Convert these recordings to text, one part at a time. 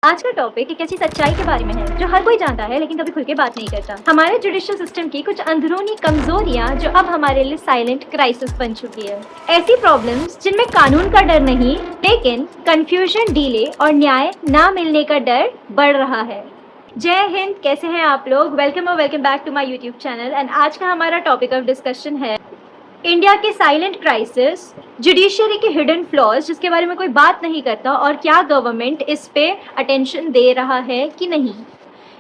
आज का टॉपिक एक ऐसी सच्चाई के बारे में है जो हर कोई जानता है लेकिन कभी खुल के बात नहीं करता। हमारे जुडिशियल सिस्टम की कुछ अंदरूनी कमजोरियां जो अब हमारे लिए साइलेंट क्राइसिस बन चुकी है। ऐसी प्रॉब्लम्स जिनमें कानून का डर नहीं लेकिन कंफ्यूजन, डिले और न्याय ना मिलने का डर बढ़ रहा है। जय हिंद, कैसे हैं आप लोग? Welcome back to my YouTube channel. And आज का हमारा टॉपिक ऑफ डिस्कशन है इंडिया के साइलेंट क्राइसिस, जुडिशरी के हिडन फ्लॉज जिसके बारे में कोई बात नहीं करता, और क्या गवर्नमेंट इस पे अटेंशन दे रहा है कि नहीं।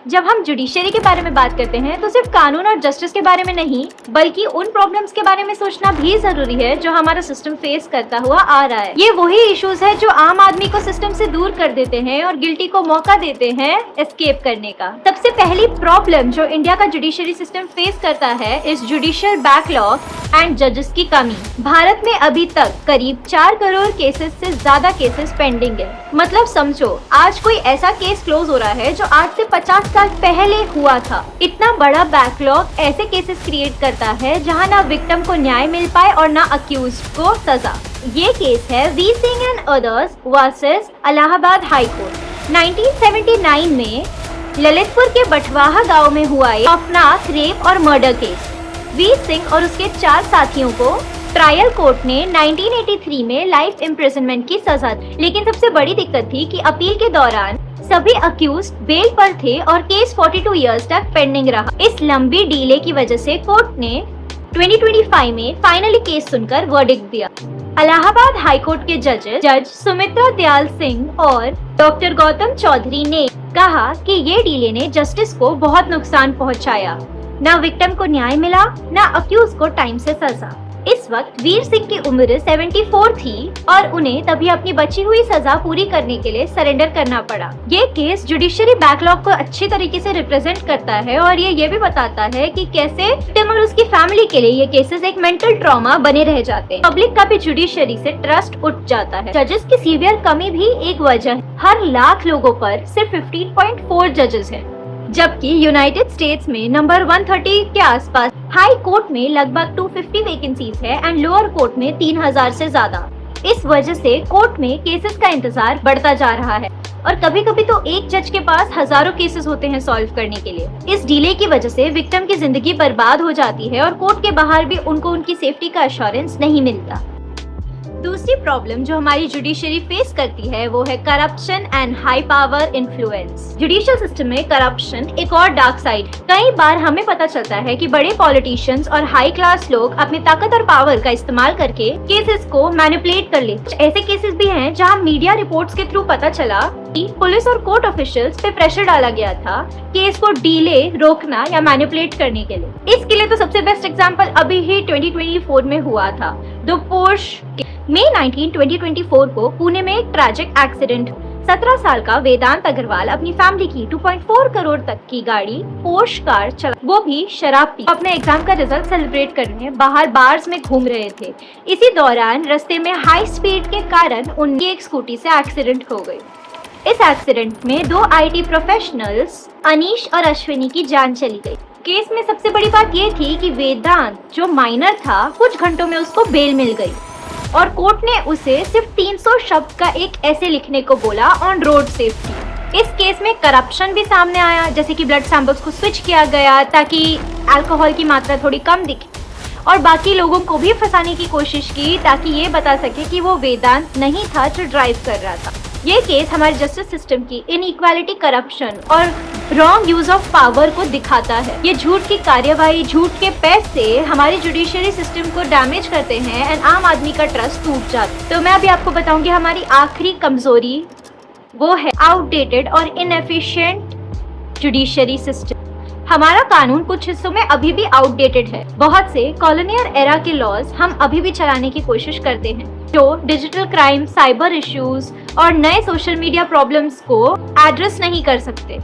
जब हम जुडिशरी के बारे में बात करते हैं तो सिर्फ कानून और जस्टिस के बारे में नहीं बल्कि उन प्रॉब्लम्स के बारे में सोचना भी जरूरी है जो हमारा सिस्टम फेस करता हुआ आ रहा है। ये वही इश्यूज है जो आम आदमी को सिस्टम से दूर कर देते हैं और गिल्टी को मौका देते हैं एस्केप करने का। सबसे पहली प्रॉब्लम जो इंडिया का जुडिशरी सिस्टम फेस करता है इस जुडिशियल बैकलॉग एंड जजेस की कमी। भारत में अभी तक करीब 4 करोड़ केसेस से ज्यादा केसेस पेंडिंग है। मतलब समझो, आज कोई ऐसा केस क्लोज हो रहा है जो आज से 50 साल पहले हुआ था। इतना बड़ा बैकलॉग ऐसे केसेस क्रिएट करता है जहां ना विक्टिम को न्याय मिल पाए और ना अक्यूज्ड को सजा। ये केस है Veer Singh and others versus Allahabad high court. 1979 में ललितपुर के बटवाहा गांव में हुआ एक खौफनाक रेप और मर्डर केस। वीर सिंह और उसके 4 साथियों को ट्रायल कोर्ट ने 1983 में लाइफ इम्प्रिजनमेंट की सजा दी। लेकिन सबसे बड़ी दिक्कत थी कि अपील के दौरान सभी अक्यूज्ड बेल पर थे और केस 42 इयर्स तक पेंडिंग रहा। इस लंबी डीले की वजह से कोर्ट ने 2025 में फाइनली केस सुनकर वर्डिक्ट दिया। इलाहाबाद हाई कोर्ट के जज सुमित्रा दयाल सिंह और डॉक्टर गौतम चौधरी ने कहा कि ये डीले ने जस्टिस को बहुत नुकसान पहुंचाया। न विक्टिम को न्याय मिला, न अक्यूज को टाइम से सजा। इस वक्त वीर सिंह की उम्र 74 थी और उन्हें तभी अपनी बची हुई सजा पूरी करने के लिए सरेंडर करना पड़ा। ये केस जुडिशरी बैकलॉग को अच्छी तरीके से रिप्रेजेंट करता है और ये भी बताता है कि कैसे विक्टिम और उसकी फैमिली के लिए ये केसेस एक मेंटल ट्रॉमा बने रह जाते हैं। पब्लिक का भी जुडिशरी से ट्रस्ट उठ जाता है। जजेस की सीवियर कमी भी एक वजह है। हर लाख लोगों पर सिर्फ 15.4 जजेस हैं, जबकि यूनाइटेड स्टेट्स में नंबर 130 के आसपास। हाई कोर्ट में लगभग 250 वैकेंसीज है एंड लोअर कोर्ट में 3000 से ज्यादा। इस वजह से कोर्ट में केसेस का इंतजार बढ़ता जा रहा है और कभी कभी तो एक जज के पास हजारों केसेस होते हैं सॉल्व करने के लिए। इस डिले की वजह से विक्टिम की जिंदगी बर्बाद हो जाती है और कोर्ट के बाहर भी उनको उनकी सेफ्टी का एश्योरेंस नहीं मिलता। दूसरी प्रॉब्लम जो हमारी जुडिशरी फेस करती है वो है corruption and high power influence. Judicial system में करप्शन एक और डार्क साइड। कई बार हमें पता चलता है कि बड़े पॉलिटिशियंस और हाई क्लास लोग अपनी ताकत और पावर का इस्तेमाल करके केसेस को मैनिपुलेट कर ले। ऐसे केसेस भी हैं जहां मीडिया रिपोर्ट्स के थ्रू पता चला कि पुलिस और कोर्ट ऑफिशियल्स पे प्रेशर डाला गया था केस को डिले, रोकना या मैनिपुलेट करने के लिए। इसके लिए तो सबसे बेस्ट एग्जांपल अभी ही 2024 में हुआ था। दो पोर्श मई 19, 2024 को पुणे में एक ट्रैजिक एक्सीडेंट। 17 साल का वेदांत अग्रवाल अपनी फैमिली की 2.4 करोड़ तक की गाड़ी पोर्श कार चला, वो भी शराब पी। अपने एग्जाम का रिजल्ट सेलिब्रेट करने बाहर बार्स में घूम रहे थे। इसी दौरान रास्ते में हाई स्पीड के कारण उनकी एक स्कूटी से एक्सीडेंट हो गई। इस एक्सीडेंट में 2 IT प्रोफेशनल्स अनीश और अश्विनी की जान चली गई। केस में सबसे बड़ी बात ये थी कि वेदांत जो माइनर था कुछ घंटों में उसको बेल मिल गई और कोर्ट ने उसे सिर्फ 300 शब्द का एक ऐसे लिखने को बोला ऑन रोड सेफ्टी। इस केस में करप्शन भी सामने आया, जैसे कि ब्लड सैंपल्स को स्विच किया गया ताकि अल्कोहल की मात्रा थोड़ी कम दिखे और बाकी लोगों को भी फंसाने की कोशिश की ताकि ये बता सके कि वो वेदांत नहीं था जो ड्राइव कर रहा था। ये केस हमारे जस्टिस सिस्टम की इनइक्वालिटी, करप्शन और रॉन्ग यूज ऑफ पावर को दिखाता है। ये झूठ की कार्यवाही, झूठ के पैसे हमारी जुडिशरी सिस्टम को डैमेज करते हैं एंड आम आदमी का ट्रस्ट टूट जाता है। तो मैं अभी आपको बताऊंगी हमारी आखिरी कमजोरी, वो है आउटडेटेड और इनएफिशिएंट जुडिशरी सिस्टम। हमारा कानून कुछ हिस्सों में अभी भी आउटडेटेड है। बहुत से कॉलोनियल एरा के लॉज हम अभी भी चलाने की कोशिश करते हैं जो डिजिटल क्राइम, साइबर इश्यूज और नए सोशल मीडिया प्रॉब्लम्स को एड्रेस नहीं कर सकते।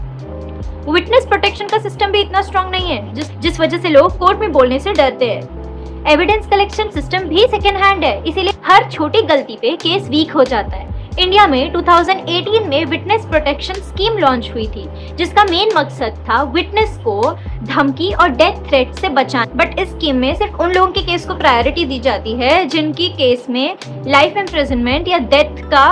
विटनेस प्रोटेक्शन का सिस्टम भी इतना स्ट्रांग नहीं है जिस वजह से लोग कोर्ट में बोलने से डरते हैं। एविडेंस कलेक्शन सिस्टम भी सेकेंड हैंड है, इसीलिए हर छोटी गलती पे केस वीक हो जाता है। इंडिया में 2018 में विटनेस प्रोटेक्शन स्कीम लॉन्च हुई थी जिसका मेन मकसद था विटनेस को धमकी और डेथ थ्रेट से बचाना। बट इस स्कीम में सिर्फ उन लोगों के केस को प्रायोरिटी दी जाती है जिनकी केस में लाइफ इम्प्रिजनमेंट या डेथ का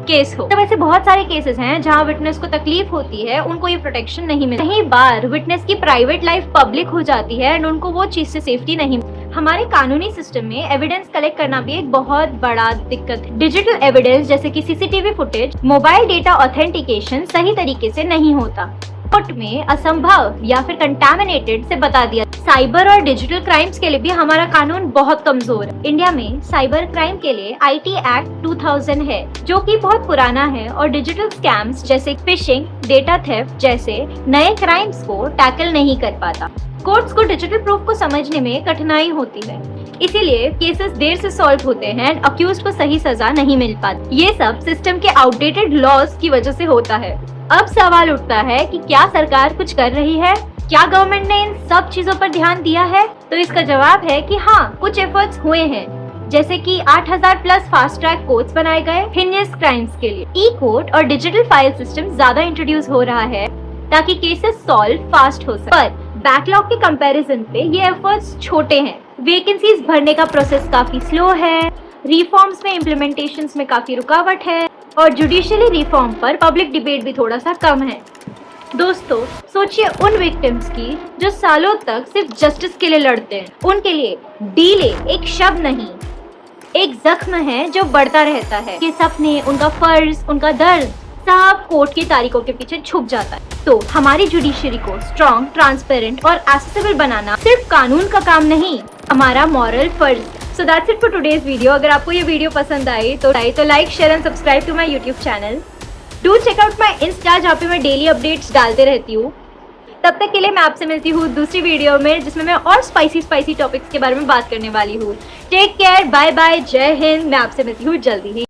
केस हो। तब ऐसे बहुत सारे केसेस हैं जहाँ विटनेस को तकलीफ होती है, उनको ये प्रोटेक्शन नहीं मिलता। कई बार विटनेस की प्राइवेट लाइफ पब्लिक हो जाती है एंड उनको वो चीज से सेफ्टी नहीं। हमारे कानूनी सिस्टम में एविडेंस कलेक्ट करना भी एक बहुत बड़ा दिक्कत है। डिजिटल एविडेंस जैसे कि CCTV footage, mobile data authentication सही तरीके से नहीं होता। कोर्ट में असंभव या फिर कंटामिनेटेड से बता दिया। साइबर और डिजिटल क्राइम्स के लिए भी हमारा कानून बहुत कमजोर है। इंडिया में साइबर क्राइम के लिए IT एक्ट 2000 है, जो कि बहुत पुराना है और डिजिटल स्कैम्स जैसे फिशिंग, डेटा थेफ्ट जैसे नए क्राइम्स को टैकल नहीं कर पाता। कोर्ट्स को डिजिटल प्रूफ को समझने में कठिनाई होती है, इसीलिए केसेस देर से सॉल्व होते हैं एंड अक्यूज्ड को सही सजा नहीं मिल पाती। ये सब सिस्टम के आउटडेटेड लॉज की वजह से होता है। अब सवाल उठता है कि क्या सरकार कुछ कर रही है? क्या गवर्नमेंट ने इन सब चीजों पर ध्यान दिया है? तो इसका जवाब है कि हाँ, कुछ एफर्ट्स हुए हैं, जैसे कि 8000 प्लस फास्ट ट्रैक कोर्ट्स बनाए गए हिनियस क्राइम्स के लिए। ई कोर्ट और डिजिटल फाइल सिस्टम ज्यादा इंट्रोड्यूस हो रहा है ताकि केसेस सॉल्व फास्ट हो सके। पर बैकलॉग के कंपैरिजन पे ये एफर्ट्स छोटे हैं। वैकेंसीज भरने का प्रोसेस काफी स्लो है, रिफॉर्म्स में इम्प्लीमेंटेशंस में काफी रुकावट है और जुडिशियली रिफॉर्म पर पब्लिक डिबेट भी थोड़ा सा कम है। दोस्तों, सोचिए उन विक्टिम्स की जो सालों तक सिर्फ जस्टिस के लिए लड़ते हैं। उनके लिए डिले एक शब्द नहीं, एक जख्म है जो बढ़ता रहता है। ये सपने, उनका फर्ज, उनका दर्द सब कोर्ट की तारीखों के पीछे छुप जाता है। तो हमारी जुडिशरी को स्ट्रॉन्ग, ट्रांसपेरेंट और एक्सेसिबल बनाना सिर्फ कानून का काम नहीं, हमारा मॉरल फर्ज। So that's it for today's video. अगर आपको ये वीडियो पसंद आई तो like, share and subscribe to my YouTube channel. Do check out my insta, जहाँ पे मैं डेली अपडेट्स डालते रहती हूँ। तब तक के लिए मैं आपसे मिलती हूँ दूसरी वीडियो में, जिसमें मैं और स्पाइसी टॉपिक्स के बारे में बात करने वाली हूँ। टेक केयर, बाय बाय, जय हिंद। मैं आपसे मिलती हूँ जल्दी ही।